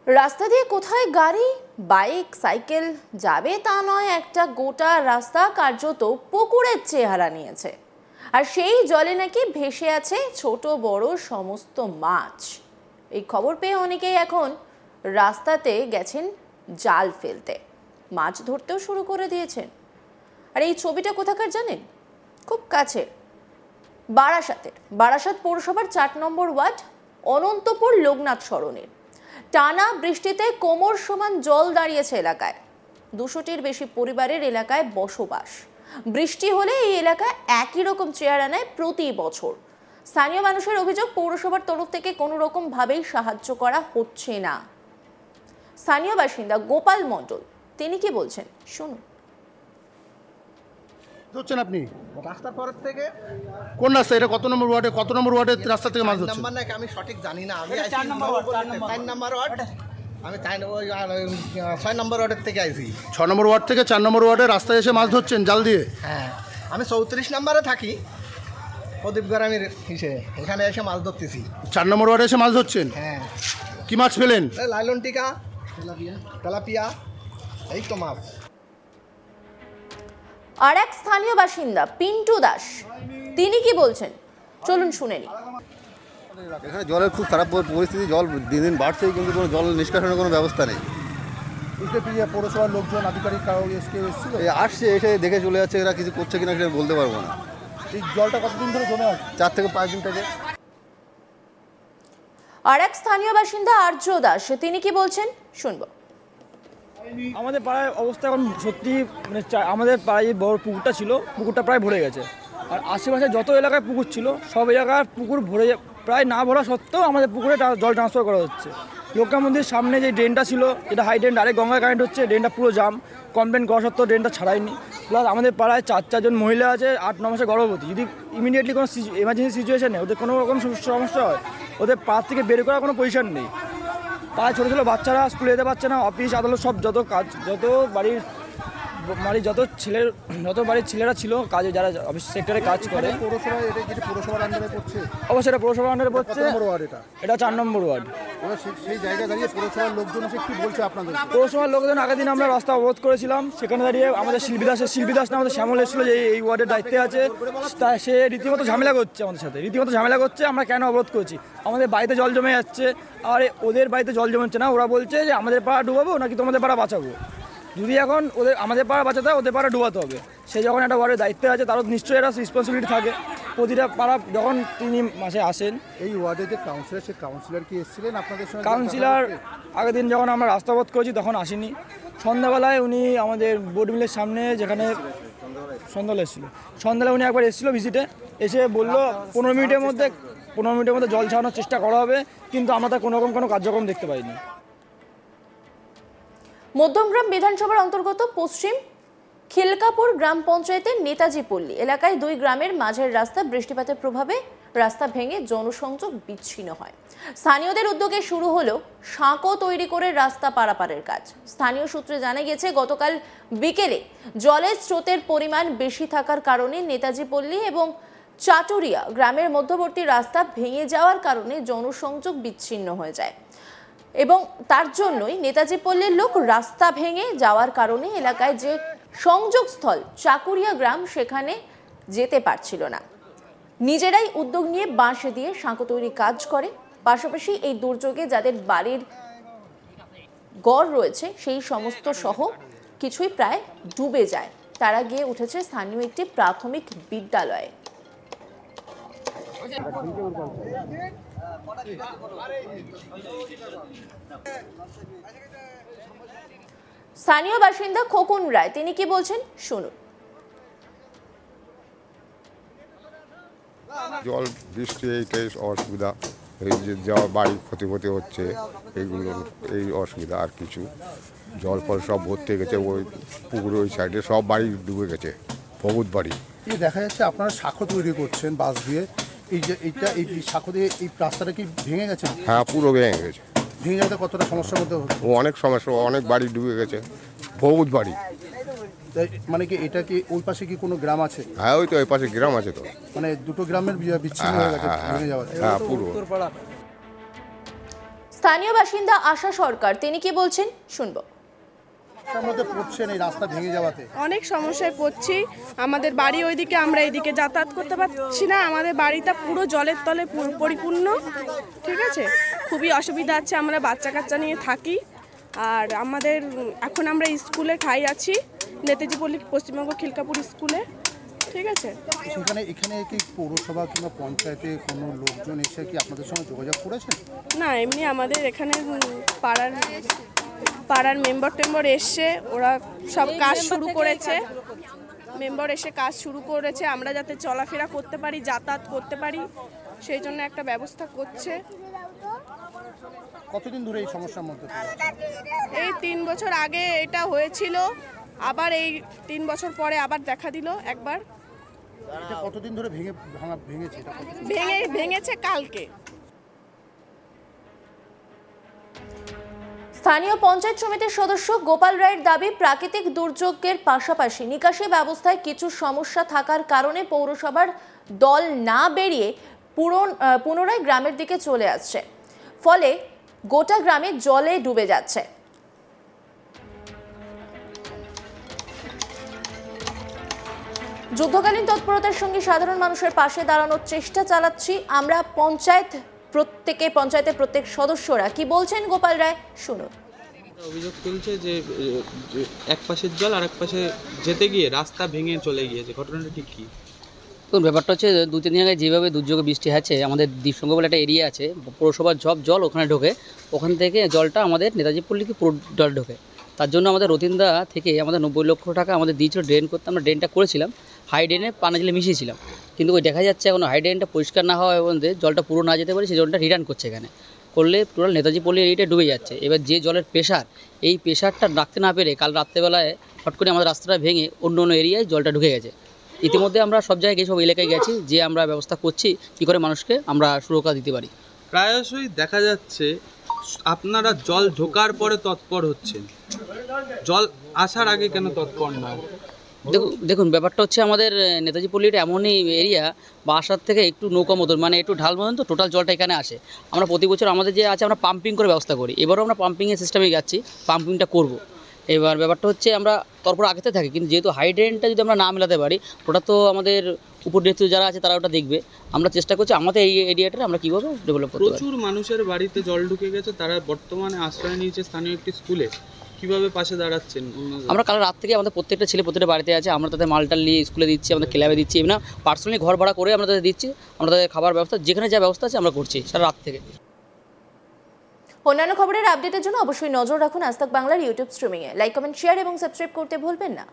রাস্তা দিয়ে কোথায় গাড়ি, বাইক, সাইকেল যাবে তা নয়, একটা গোটা রাস্তা কার্যত পুকুরের চেহারা নিয়েছে। আর সেই জলে নাকি ভেসে আছে ছোট বড় সমস্ত মাছ। এই খবর পেয়ে অনেকেই এখন রাস্তাতে গেছেন জাল ফেলতে, মাছ ধরতেও শুরু করে দিয়েছেন। আর এই ছবিটা কোথাকার জানেন? খুব কাছে, বারাসাত পৌরসভার ৪ নম্বর ওয়ার্ড অনন্তপুর লোকনাথ সরণির। টানা বৃষ্টিতে কোমর সমান জল দাঁড়িয়েছে এলাকায়। ২০০টির বেশি পরিবারের এলাকায় বসবাস। বৃষ্টি হলে এই এলাকায় একই রকম চেহারা নেয় প্রতি বছর। স্থানীয় মানুষের অভিযোগ, পৌরসভার তরফ থেকে কোনো রকম ভাবেই সাহায্য করা হচ্ছে না। স্থানীয় বাসিন্দা গোপাল মণ্ডল তিনি কি বলছেন শুনুন। ধরছেন আপনি রাস্তার পরের থেকে কোন রাস্তা? এটা কত নম্বর ওয়ার্ডে, কত নম্বর ওয়ার্ডের রাস্তা থেকে মাছ ধরছেন? নাম্বার নাকি আমি সঠিক জানি না। আমি ৪ নম্বর ওয়ার্ড, আমি ৬ নম্বর ওয়ার্ডের থেকে আইছি। ৬ নম্বর ওয়ার্ড থেকে ৪ নম্বর ওয়ার্ডে রাস্তায় এসে মাছ ধরছেন জাল দিয়ে? হ্যাঁ, আমি ৩৪ নম্বরে থাকি, প্রদীপ গ্রামের হিসেবে এখানে এসে মাছ ধরতেছি। ৪ নম্বর ওয়ার্ডে এসে মাছ ধরছেন? হ্যাঁ। কি মাছ পেলেন? লাইলন টিকা, তেলাপিয়া, এই তো মাছ। আর এক স্থানীয় বাসিন্দা পিন্টু দাস তিনি কি বলছেন চলুন শুনে নিই। এখানে জলের খুব খারাপ পরিস্থিতি, জল দিন দিন বাড়ছে, কিন্তু কোনো জল নিষ্কাশনের কোনো ব্যবস্থা নেই। পৌরসভার লোকজন আধিকারিক আসছে, এসে দেখে চলে যাচ্ছে, এরা কিছু করছে কিনা সেটা বলতে পারবো না। এই জলটা কতদিন ধরে জমে আছে? ৪ থেকে ৫ দিন থেকে। আর এক স্থানীয় বাসিন্দা আর্য দাস তিনি কি বলছেন শুনবো। আমাদের পাড়ায় অবস্থা এখন সত্যি মানে আমাদের পাড়ায় যে বড় পুকুরটা ছিল, পুকুরটা প্রায় ভরে গেছে। আর আশেপাশে যত এলাকায় পুকুর ছিল সব এলাকার পুকুর ভরে, প্রায় না ভরা সত্ত্বেও আমাদের পুকুরে জল ট্রান্সফার করা হচ্ছে। লোকা মন্দির সামনে যে ড্রেনটা ছিল, যেটা হাই ড্রেন, ডাইরেক্ট গঙ্গায় কারেন্ট হচ্ছে, ড্রেনটা পুরো জাম। কমপ্লেন করা সত্ত্বেও ড্রেনটা ছাড়ায়নি। প্লাস আমাদের পাড়ায় ৪জন মহিলা আছে, ৮-৯ মাসে গর্ভবতী। যদি ইমিডিয়েটলি কোনো এমার্জেন্সি সিচুয়েশানে ওদের কোনো রকম সমস্যা হয়, ওদের পাশ থেকে বের করার কোনো পজিশন নেই। প্রায় ছোটো ছোটো বাচ্চারা স্কুলে যেতে পারছে না, অফিস আদালত সব যত কাজ, যত বাড়ির বাড়ির ছেলেরা ছিল কাজে, যারা অফিস সেক্টরে কাজ করে। পৌরসভার আন্ডারে পড়ছে? অবশ্যই এটা পৌরসভার আন্ডারে পড়ছে। এটা ৪ নম্বর ওয়ার্ড। সেই জায়গায় দাঁড়িয়ে পৌরসভার লোকজন এসে কি বলছে আপনাদের? পৌরসভার লোকজন আগের দিন আমরা রাস্তা অবরোধ করেছিলাম, সেখানে দাঁড়িয়ে আমাদের শিল্পী দাস না, আমাদের শ্যামল এসেছিল, যে এই ওয়ার্ডের দায়িত্বে আছে। সে রীতিমতো ঝামেলা করছে আমাদের সাথে, আমরা কেন অবরোধ করছি, আমাদের বাড়িতে জল জমে যাচ্ছে। আর ওদের বাড়িতে জল জমছে না, ওরা বলছে যে আমাদের পাড়া ডুবাবো নাকি তোমাদের পাড়া বাঁচাবো। যদি এখন আমাদের পাড়া বাঁচাতে হয়, ওদের পাড়া ডুবাতে হবে। সে যখন একটা ওয়ার্ডের দায়িত্বে আছে, তারও নিশ্চয়ই একটা রেসপন্সিবিলিটি থাকে। প্রতিটা পাড়া যখন তিনি মাসে আসেন। এই ওয়ার্ডে যে কাউন্সিলর, সে কাউন্সিলর কি এসেছিলেন আপনাদের সঙ্গে? কাউন্সিলর আগের দিন যখন আমরা রাস্তা অবরোধ করেছি তখন আসেনি। সন্ধ্যাবেলায় উনি আমাদের বোর্ড মিলের সামনে, যেখানে সন্ধ্যাবেলা এসেছিলো, সন্ধ্যাবেলা উনি একবার এসেছিলো ভিজিটে, এসে বললো ১৫ মিনিটের মধ্যে জল ছাড়ানোর চেষ্টা করা হবে, কিন্তু আমরা তার কোনো রকম কোনো কার্যক্রম দেখতে পাইনি। মধ্যমগ্রাম বিধানসভার অন্তর্গত পশ্চিম খিলকাপুর গ্রাম পঞ্চায়েতের নেতাজি পল্লী এলাকায় ২ গ্রামের মাঝের রাস্তা বৃষ্টিপাতের প্রভাবে রাস্তা ভেঙে জনসংযোগ বিচ্ছিন্ন হয়। স্থানীয়দের উদ্যোগে শুরু হলো সাঁকো তৈরি করে রাস্তা পারাপারের কাজ। স্থানীয় সূত্রে জানা গেছে, গতকাল বিকেলে জলের স্রোতের পরিমাণ বেশি থাকার কারণে নেতাজি পল্লী এবং চাটুরিয়া গ্রামের মধ্যবর্তী রাস্তা ভেঙে যাওয়ার কারণে জনসংযোগ বিচ্ছিন্ন হয়ে যায় এবং তার জন্যই নেতাজি পল্লীর লোক রাস্তা ভেঙে যাওয়ার কারণে এলাকায় যে সংযোগস্থল চাকুরিয়া গ্রাম, সেখানে যেতে পারছিল না। নিজেরাই উদ্যোগ নিয়ে বাঁশ দিয়ে সাঁকো তৈরি কাজ করে। পাশাপাশি এই দুর্যোগে যাদের বাড়ির গড় রয়েছে সেই সমস্ত সহ কিছুই প্রায় ডুবে যায়। তারা গিয়ে উঠেছে স্থানীয় একটি প্রাথমিক বিদ্যালয়ে। স্থানীয় বাসিন্দা খোকন রায় তিনি কি বলছেন শুনুন। জল বৃষ্টি এইটাই অসুবিধা, এই যে যাওয়া বাড়ি ক্ষতি হচ্ছে, এইগুলো এই অসুবিধা। আর কিছু জল ফল সব ভর্তি গেছে, ওই পুকুর ওই সাইডে সব বাড়ি ডুবে গেছে, বহুত বাড়ি। এই দেখা যাচ্ছে আপনারা শাঁখো তৈরি করছেন বাঁশ দিয়ে, এই যে এই শাঁখো দিয়ে এই রাস্তাটা কি ভেঙে গেছে? হ্যাঁ, পুরো ভেঙে গেছে। ভেঙে যাতে কতটা সমস্যার মধ্যে ও অনেক সমস্যা, অনেক বাড়ি ডুবে গেছে, বহুত বাড়ি। মানে কি এটা কি ওই পাশে কি কোনো গ্রাম আছে? হ্যাঁ, ওই তো ওই পাশে গ্রাম আছে, তো মানে দুটো গ্রামের বিচ্ছিন্ন হয়ে গেছে ভেঙে যাওয়া। হ্যাঁ পুরো। স্থানীয় বাসিন্দা আশা সরকার, তিনি কি বলছেন শুনবো। তার মধ্যে পড়ছেন এই রাস্তা ভেঙে যাওয়াতে। অনেক সমস্যায় পড়ছি, আমাদের বাড়ি ওইদিকে, আমরা এইদিকে যাতায়াত করতে পারছি না, আমাদের বাড়িটা পুরো জলের তলে পরিপূর্ণ, ঠিক আছে, খুবই অসুবিধা আছে, আমরা বাচ্চা কাচ্চা নিয়ে থাকি। আর আমাদের এখন আমরা স্কুলে ঠাই আছি, নেতাজি পল্লী পশ্চিমবঙ্গ খিলকাপুর স্কুলে, ঠিক আছে। সেখানে এখানে কি পৌরসভা কিংবা পঞ্চায়েতে কোনো লোকজন এসে কি আপনাদের সঙ্গে যোগাযোগ করেছেন? না, এমনি আমাদের এখানে পাড়ার মেম্বার এসে ওরা সব কাজ শুরু করেছে, মেম্বার এসে কাজ শুরু করেছে, আমরা যাতে চলাফেরা করতে পারি, যাতায়াত করতে পারি, সেই জন্য একটা ব্যবস্থা করছে। কতদিন ধরে এই সমস্যার মধ্যে পড়ে? এই 3 বছর আগে এটা হয়েছিল, আবার এই 3 বছর পরে আবার দেখা দিল একবার। এটা কতদিন ধরে ভেঙেছে? এটা ভেঙেছে কালকে। স্থানীয় পঞ্চায়েত সমিতির সদস্য গোপাল রায়ের দাবি, প্রাকৃতিক দুর্যোগের পাশাপাশি নিকাশি ব্যবস্থায় কিছু সমস্যা থাকার কারণে পৌরসভার দল না বেরিয়ে পুনরায় গ্রামের দিকে চলে আসছে, ফলে গোটা গ্রামে জলে ডুবে যাচ্ছে। যুদ্ধকালীন তৎপরতার সঙ্গে সাধারণ মানুষের পাশে দাঁড়ানোর চেষ্টা চালাচ্ছি আমরা। পঞ্চায়েতের প্রত্যেক সদস্যরা কি বলছেন গোপাল রায় শুনুন। অভিযোগ তুলছে যে এক পাশের জল আর এক পাশে যেতে গিয়ে রাস্তা ভেঙে চলে গিয়েছে, ঘটনাটা ঠিক কি? তো ব্যাপারটা হচ্ছে 2-3 দিন আগে যেভাবে দুর্যোগে বৃষ্টি আছে, আমাদের দ্বীপসঙ্গ বলে একটা এরিয়া আছে, পৌরসভার সব জল ওখানে ঢোকে, ওখান থেকে জলটা আমাদের নেতাজি পল্লীকে পুরো জল ঢোকে। তার জন্য আমাদের রতিন্দা থেকে আমাদের 90 লক্ষ টাকা আমাদের দিয়েছিল ড্রেন করতে, আমরা ড্রেনটা করেছিলাম, হাই ড্রেনে পানা জলে মিশিয়েছিলাম, কিন্তু ওই দেখা যাচ্ছে এখন হাই ড্রেনটা পরিষ্কার না হওয়া এবং জলটা পুরো না যেতে পারে, সেই জলটা রিটার্ন করছে এখানে, করলে টোটাল নেতাজি পল্লী এরিয়াটা ডুবে যাচ্ছে। এবার যে জলের প্রেশার, এই প্রেশারটা রাখতে না পেরে কাল রাত্রেবেলায় হট করে আমাদের রাস্তাটা ভেঙে অন্য এরিয়ায় জলটা ঢুকে গেছে। ইতিমধ্যে আমরা সব জায়গায় সব এলাকায় গেছি, যে আমরা ব্যবস্থা করছি কী করে মানুষকে আমরা সুরক্ষা দিতে পারি। প্রায়শই দেখা যাচ্ছে আপনারা জল ঢোকার পরে তৎপর হচ্ছেন, জল আসার আগে কেন তৎপর না? দেখুন ব্যাপারটা হচ্ছে আমাদের নেতাজি পল্লীটা এমনই এরিয়া, বা আসার থেকে একটু নৌকা মতন, মানে একটু ঢাল মতন, তো টোটাল জলটা এখানে আসে। আমরা প্রতি বছর আমাদের যে আছে আমরা পাম্পিং করে ব্যবস্থা করি, এবারও আমরা পাম্পিংয়ের সিস্টেমে যাচ্ছি, পাম্পিংটা করব। এবার ব্যাপারটা হচ্ছে আমরা তারপর আগেতে থাকি, কিন্তু যেহেতু হাই ড্রেনটা যদি আমরা না মেলাতে পারি, ওটা তো আমাদের উপর নেতৃত্ব যারা আছে তারা ওটা দেখবে। আমরা চেষ্টা করছি আমাদের এই এরিয়াটা আমরা কীভাবে ডেভেলপ করতে পারি। প্রচুর মানুষের বাড়িতে জল ঢুকে গেছে, তারা বর্তমানে আশ্রয় নিয়েছে স্থানীয় একটি স্কুলে, কিভাবে পাশে দাঁড়াচ্ছেন? আমরা কাল রাত থেকে আমাদের প্রত্যেকটা ছেলে প্রত্যেকটা বাড়িতে আছে, আমরা তাদের মালটাল নিয়ে স্কুলে দিচ্ছি, আমাদের ক্লাবে দিচ্ছি, এমনি পার্সোনালি ঘর ভাড়া করে আমরা তাদের দিচ্ছি, আমরা তাদের খাবার ব্যবস্থা যেখানে যা ব্যবস্থা আছে আমরা করছি সারা রাত থেকে। অন্যান্য খবরের আপডেটের জন্য অবশ্যই নজর রাখুন আজ তাক বাংলার ইউটিউব স্ট্রিমিংয়ে। লাইক, কমেন্ট, শেয়ার এবং সাবস্ক্রাইব করতে ভুলবেন না।